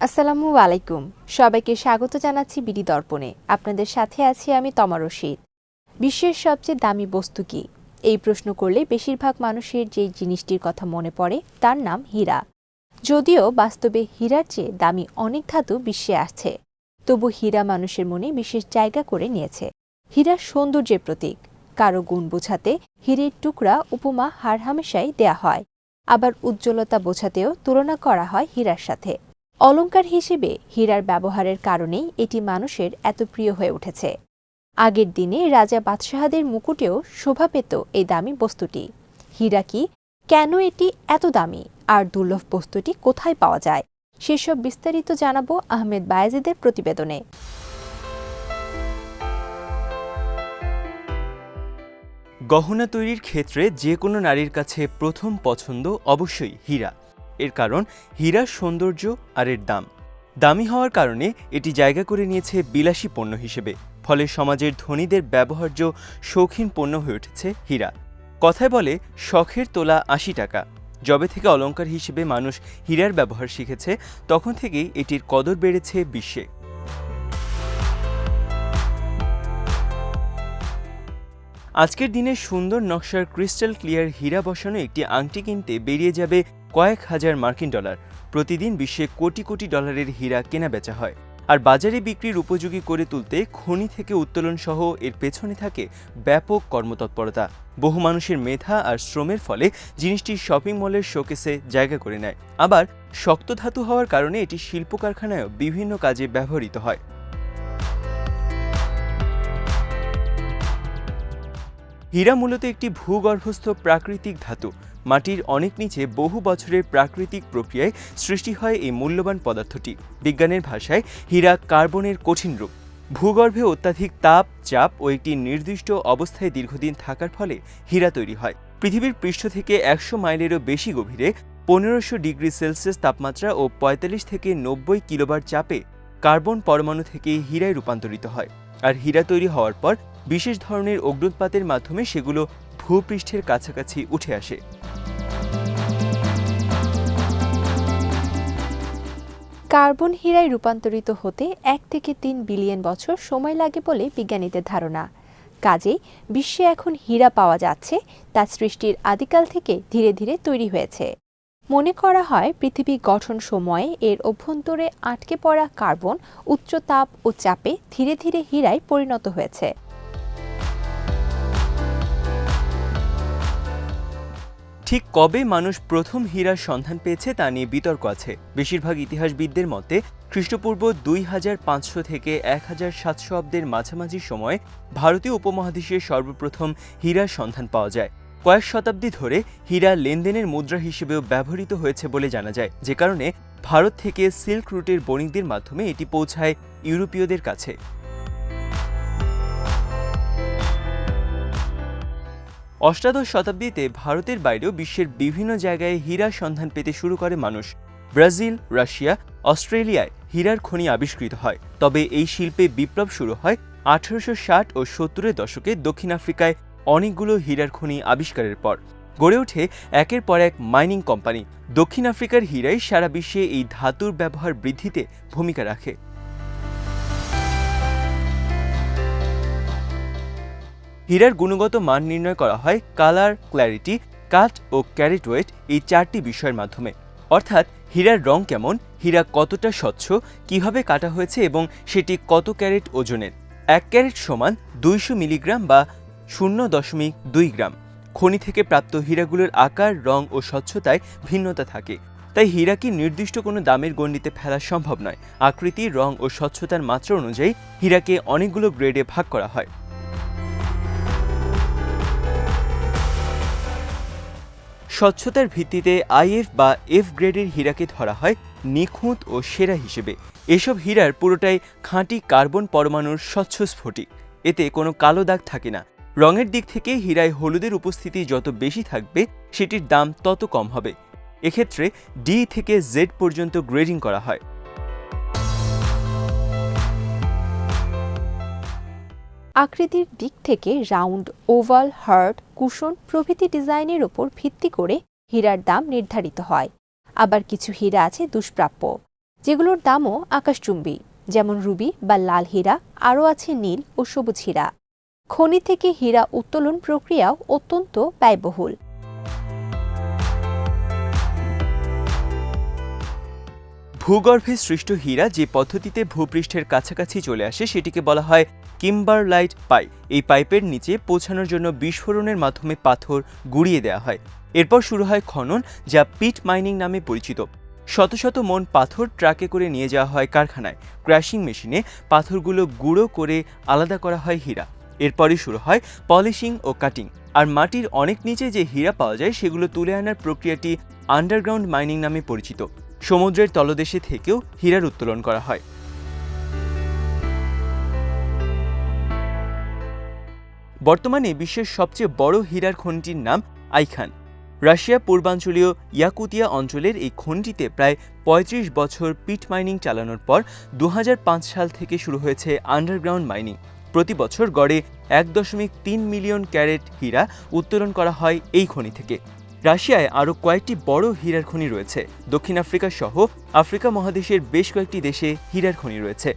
আসসালামু আলাইকুম। সবাইকে স্বাগত জানাচ্ছি বিডি দর্পণে। আপনাদের সাথে আছি আমি তমা রশিদ। বিশ্বের সবচেয়ে দামি বস্তু কি? এই প্রশ্ন করলে বেশিরভাগ মানুষের যে জিনিসটির কথা মনে পড়ে তার নাম হীরা। যদিও বাস্তবে হীরার চেয়ে দামি অনেক ধাতু বিশ্বে আছে, তবু হীরা মানুষের মনে বিশেষ জায়গা করে নিয়েছে। হীরা সৌন্দর্যের প্রতীক। কারো গুণ বোঝাতে হীরের টুকরা উপমা হারহামেশাই দেয়া হয়, আবার উজ্জ্বলতা বোঝাতেও তুলনা করা হয় হীরার সাথে। অলংকার হিসেবে হীরার ব্যবহারের কারণেই এটি মানুষের এত প্রিয় হয়ে উঠেছে। আগের দিনে রাজা বাদশাহদের মুকুটেও শোভা পেত এই দামি বস্তুটি। হীরা কি, কেন এটি এত দামি, আর দুর্লভ বস্তুটি কোথায় পাওয়া যায়, সেসব বিস্তারিত জানাবো আহমেদ বায়েজিদের প্রতিবেদনে। গহনা তৈরির ক্ষেত্রে যে কোনো নারীর কাছে প্রথম পছন্দ অবশ্যই হীরা। এর কারণ হীরার সৌন্দর্য আর এর দাম। দামি হওয়ার কারণে এটি জায়গা করে নিয়েছে বিলাসী পণ্য হিসেবে, ফলে সমাজের ধনীদের ব্যবহার্য শৌখিন পণ্য হয়ে উঠেছে হীরা। কথায় বলে শখের তোলা ৮০ টাকা। যবে থেকে অলংকার হিসেবে মানুষ হীরার ব্যবহার শিখেছে, তখন থেকেই এটির কদর বেড়েছে বিশ্বে। আজকের দিনে সুন্দর নকশার ক্রিস্টাল ক্লিয়ার হীরা বসানো একটি আংটি কিনতে বেরিয়ে যাবে কয়েক হাজার মার্কিন ডলার। প্রতিদিন বিশ্বে কোটি কোটি ডলারের হীরা কেনা বেচা হয়, আর বাজারে বিক্রির উপযোগী করে তুলতে খনি থেকে উত্তোলন সহ এর পেছনে থাকে ব্যাপক কর্মতৎপরতা। বহু মানুষের মেধা আর শ্রমের ফলে জিনিসটি শপিং মলের শোকেসে জায়গা করে নেয়। আবার শক্ত ধাতু হওয়ার কারণে এটি শিল্প কারখানায়ও বিভিন্ন কাজে ব্যবহৃত হয়। হীরা মূলত একটি ভূগর্ভস্থ প্রাকৃতিক ধাতু। মাটির অনেক নিচে বহু বছরের প্রাকৃতিক প্রক্রিয়ায় সৃষ্টি হয় এই মূল্যবান পদার্থটি। বিজ্ঞানের ভাষায় হীরা কার্বনের কঠিন রূপ। ভূগর্ভে অত্যাধিক তাপ, চাপ ও একটি নির্দিষ্ট অবস্থায় দীর্ঘদিন থাকার ফলে হীরা তৈরি হয়। পৃথিবীর পৃষ্ঠ থেকে ১০০ মাইলেরও বেশি গভীরে ১৫০০ ডিগ্রি সেলসিয়াস তাপমাত্রা ও ৪৫ থেকে ৯০ কিলোবার চাপে কার্বন পরমাণু থেকে হীরায় রূপান্তরিত হয়। আর হীরা তৈরি হওয়ার পর বিশেষ ধরনের অগ্ন্যুৎপাতের মাধ্যমে সেগুলো ভূপৃষ্ঠের কাছাকাছি উঠে আসে। কার্বন হীরায় রূপান্তরিত হতে ১ থেকে ৩ বিলিয়ন বছর সময় লাগে বলে বিজ্ঞানীদের ধারণা। কাজেই বিশ্বে এখন হীরা পাওয়া যাচ্ছে তা সৃষ্টির আদিকাল থেকে ধীরে ধীরে তৈরি হয়েছে। মনে করা হয় পৃথিবী গঠন সময়ে এর অভ্যন্তরে আটকে পড়া কার্বন উচ্চ তাপ ও চাপে ধীরে ধীরে হীরায় পরিণত হয়েছে। ঠিক কবে মানুষ প্রথম হীরার সন্ধান পেয়েছে তা নিয়ে বিতর্ক আছে। বেশিরভাগ ইতিহাসবিদদের মতে খ্রিস্টপূর্ব ২৫০০ থেকে ১৭০০ অব্দের মাঝামাঝি সময়ে ভারতীয় উপমহাদেশে সর্বপ্রথম হীরার সন্ধান পাওয়া যায়। কয়েক শতাব্দী ধরে হীরা লেনদেনের মুদ্রা হিসেবেও ব্যবহৃত হয়েছে বলে জানা যায়, যে কারণে ভারত থেকে সিল্ক রুটের বণিকদের মাধ্যমে এটি পৌঁছায় ইউরোপীয়দের কাছে। অষ্টাদশ শতাব্দীতে ভারতের বাইরেও বিশ্বের বিভিন্ন জায়গায় হীরার সন্ধান পেতে শুরু করে মানুষ। ব্রাজিল, রাশিয়া, অস্ট্রেলিয়ায় হীরার খনি আবিষ্কৃত হয়। তবে এই শিল্পে বিপ্লব শুরু হয় ১৮৬০ ও ৭০-এর দশকে দক্ষিণ আফ্রিকায় অনেকগুলো হীরার খনি আবিষ্কারের পর। গড়ে ওঠে একের পর এক মাইনিং কোম্পানি। দক্ষিণ আফ্রিকার হীরাই সারা বিশ্বে এই ধাতুর ব্যবহার বৃদ্ধিতে ভূমিকা রাখে। হীরার গুণগত মান নির্ণয় করা হয় কালার, ক্ল্যারিটি, কাট ও ক্যারেট ওয়েট এই ৪টি বিষয়ের মাধ্যমে। অর্থাৎ হীরার রং কেমন, হীরা কতটা স্বচ্ছ, কিভাবে কাটা হয়েছে এবং সেটি কত ক্যারেট ওজনের। ১ ক্যারেট সমান ২০০ মিলিগ্রাম বা ০.২ গ্রাম। খনি থেকে প্রাপ্ত হীরাগুলোর আকার, রং ও স্বচ্ছতায় ভিন্নতা থাকে। তাই হীরাকে নির্দিষ্ট কোনো দামের গণ্ডিতে ফেলা সম্ভব নয়। আকৃতি, রং ও স্বচ্ছতার মাত্রা অনুযায়ী হীরাকে অনেকগুলো গ্রেডে ভাগ করা হয়। স্বচ্ছতার ভিত্তিতে IF বা F গ্রেডের হীরাকে ধরা হয় নিখুঁত ও সেরা হিসেবে। এসব হীরার পুরোটাই খাঁটি কার্বন পরমাণুর স্বচ্ছ স্ফটিক। এতে কোনো কালো দাগ থাকে না। রঙের দিক থেকে হীরায় হলুদের উপস্থিতি যত বেশি থাকবে, সেটির দাম তত কম হবে। এক্ষেত্রে D থেকে Z পর্যন্ত গ্রেডিং করা হয়। আকৃতির দিক থেকে রাউন্ড, ওভাল, হার্ট, কুশন প্রভৃতি ডিজাইনের ওপর ভিত্তি করে হীরার দাম নির্ধারিত হয়। আবার কিছু হীরা আছে দুষ্প্রাপ্য, যেগুলোর দামও আকাশচুম্বী, যেমন রুবি বা লাল হীরা। আরও আছে নীল ও সবুজ হীরা। খনি থেকে হীরা উত্তোলন প্রক্রিয়াও অত্যন্ত ব্যয়বহুল। ভূগর্ভে সৃষ্ট হীরা যে পদ্ধতিতে ভূপৃষ্ঠের কাছাকাছি চলে আসে সেটিকে বলা হয় কিম্বারলাইট পাইপ। এই পাইপের নিচে পৌঁছানোর জন্য বিস্ফোরণের মাধ্যমে পাথর গুঁড়িয়ে দেওয়া হয়। এরপর শুরু হয় খনন, যা পিট মাইনিং নামে পরিচিত। শত শত মন পাথর ট্রাকে করে নিয়ে যাওয়া হয় কারখানায়। ক্র্যাশিং মেশিনে পাথরগুলো গুঁড়ো করে আলাদা করা হয় হীরা। এরপরই শুরু হয় পলিশিং ও কাটিং। আর মাটির অনেক নিচে যে হীরা পাওয়া যায় সেগুলো তুলে আনার প্রক্রিয়াটি আন্ডারগ্রাউন্ড মাইনিং নামে পরিচিত। সমুদ্রের তলদেশে থেকেও হীরার উত্তোলন করা হয়। বর্তমানে বিশ্বের সবচেয়ে বড় হীরার খনিটির নাম আইখান। রাশিয়া পূর্বাঞ্চলীয় ইয়াকুতিয়া অঞ্চলের এই খনিটিতে প্রায় ৩৫ বছর পিট মাইনিং চালানোর পর ২০০৫ সাল থেকে শুরু হয়েছে আন্ডারগ্রাউন্ড মাইনিং। প্রতি বছর গড়ে ১.৩ মিলিয়ন ক্যারেট হীরা উত্তোলন করা হয় এই খনি থেকে। রাশিয়ায় আরও কয়েকটি বড় হীরার খনি রয়েছে। দক্ষিণ আফ্রিকা সহ আফ্রিকা মহাদেশের বেশ কয়েকটি দেশে হীরার খনি রয়েছে।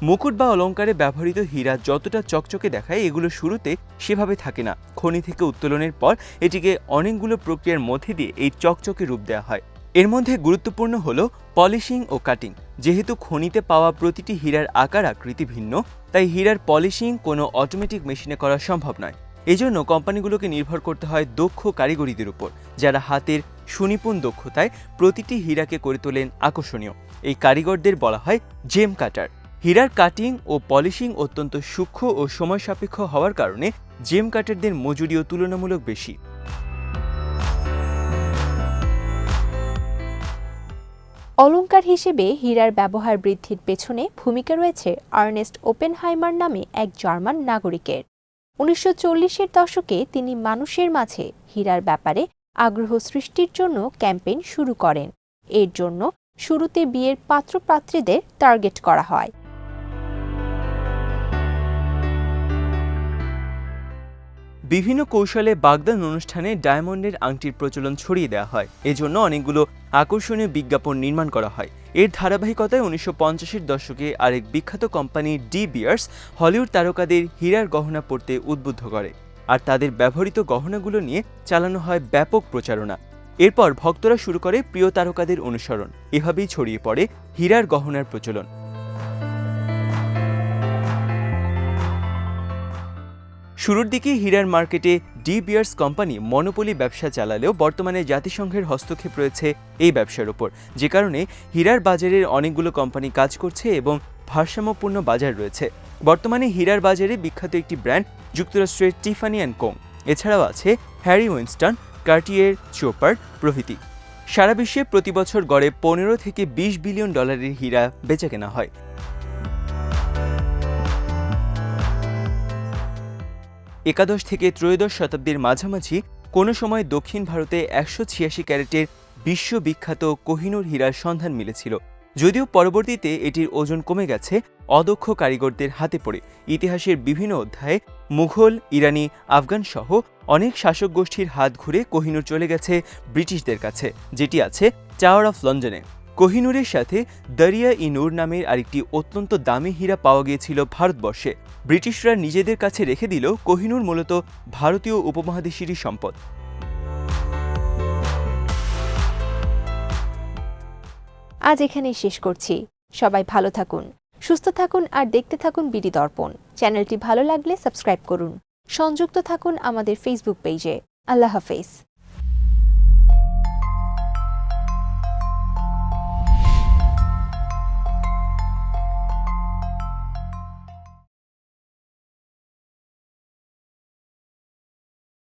মুকুট বা অলংকারে ব্যবহৃত হীরা যতটা চকচকে দেখায়, এগুলো শুরুতে সেভাবে থাকে না। খনি থেকে উত্তোলনের পর এটিকে অনেকগুলো প্রক্রিয়ার মধ্যে দিয়ে এই চকচকে রূপ দেওয়া হয়। এর মধ্যে গুরুত্বপূর্ণ হলো পলিশিং ও কাটিং। যেহেতু খনিতে পাওয়া প্রতিটি হীরার আকার আকৃতি ভিন্ন, তাই হীরার পলিশিং কোনো অটোমেটিক মেশিনে করা সম্ভব নয়। এজন্য কোম্পানিগুলোকে নির্ভর করতে হয় দক্ষ কারিগরিদের উপর, যারা হাতের সুনিপুণ দক্ষতায় প্রতিটি হীরাকে করে তোলেন আকর্ষণীয়। এই কারিগরদের বলা হয় জেম কাটার। হীরার কাটিং ও পলিশিং অত্যন্ত সূক্ষ্ম ও সময় সাপেক্ষ হওয়ার কারণে জেম কাটারদের মজুরিও তুলনামূলক বেশি। অলংকার হিসেবে হীরার ব্যবহার বৃদ্ধির পেছনে ভূমিকা রয়েছে আর্নেস্ট ওপেনহাইমার নামে এক জার্মান নাগরিকের। ১৯৪০-এর দশকে তিনি মানুষের মাঝে হীরার ব্যাপারে আগ্রহ সৃষ্টির জন্য ক্যাম্পেইন শুরু করেন। এর জন্য শুরুতে বিয়ের পাত্রপাত্রীদের টার্গেট করা হয়। বিভিন্ন কৌশলে বাগদান অনুষ্ঠানে ডায়মন্ডের আংটির প্রচলন ছড়িয়ে দেওয়া হয়। এজন্য অনেকগুলো আকর্ষণীয় বিজ্ঞাপন নির্মাণ করা হয়। এর ধারাবাহিকতায় ১৯৫০-এর দশকে আরেক বিখ্যাত কোম্পানি ডি বিয়ার্স হলিউড তারকাদের হীরার গহনা পরতে উদ্বুদ্ধ করে, আর তাদের ব্যবহৃত গহনাগুলো নিয়ে চালানো হয় ব্যাপক প্রচারণা। এরপর ভক্তরা শুরু করে প্রিয় তারকাদের অনুসরণ। এভাবেই ছড়িয়ে পড়ে হীরার গহনার প্রচলন। শুরুর দিকে হীরার মার্কেটে ডি বিয়ার্স কোম্পানি মনোপলি ব্যবসা চালালেও বর্তমানে জাতিসংঘের হস্তক্ষেপ রয়েছে এই ব্যবসার উপর, যে কারণে হীরার বাজারের অনেকগুলো কোম্পানি কাজ করছে এবং ভারসাম্যপূর্ণ বাজার রয়েছে। বর্তমানে হীরার বাজারে বিখ্যাত একটি ব্র্যান্ড যুক্তরাষ্ট্রের টিফানি অ্যান্ড কোং। এছাড়াও আছে হ্যারি উইনস্টন, কার্টিয়ার, চোপার প্রভৃতি। সারা বিশ্বে প্রতি বছর গড়ে ১৫ থেকে ২০ বিলিয়ন ডলারের হীরা বেচাকেনা হয়। একাদশ থেকে ত্রয়োদশ শতাব্দীর মাঝামাঝি কোনো সময় দক্ষিণ ভারতে ১৮৬ ক্যারেটের বিশ্ববিখ্যাত কোহিনূর হীরার সন্ধান মিলেছিল। যদিও পরবর্তীতে এটির ওজন কমে গেছে অদক্ষ কারিগরদের হাতে পড়ে। ইতিহাসের বিভিন্ন অধ্যায়ে মুঘল, ইরানি, আফগান সহ অনেক শাসক গোষ্ঠীর হাত ঘুরে কোহিনূর চলে গেছে ব্রিটিশদের কাছে, যেটি আছে টাওয়ার অফ লন্ডনে। কোহিনূরের সাথে দরিয়া-ই-নূর নামের আরেকটি অত্যন্ত দামি হীরা পাওয়া গিয়েছিল ভারতবর্ষে। ব্রিটিশরা নিজেদের কাছে রেখে দিলেও কোহিনূর মূলত ভারতীয় উপমহাদেশেরই সম্পদ। আজ এখানেই শেষ করছি। সবাই ভালো থাকুন, সুস্থ থাকুন আর দেখতে থাকুন বিডি দর্পণ। চ্যানেলটি ভালো লাগলে সাবস্ক্রাইব করুন। সংযুক্ত থাকুন আমাদের ফেসবুক পেজে। আল্লাহ হাফেজ।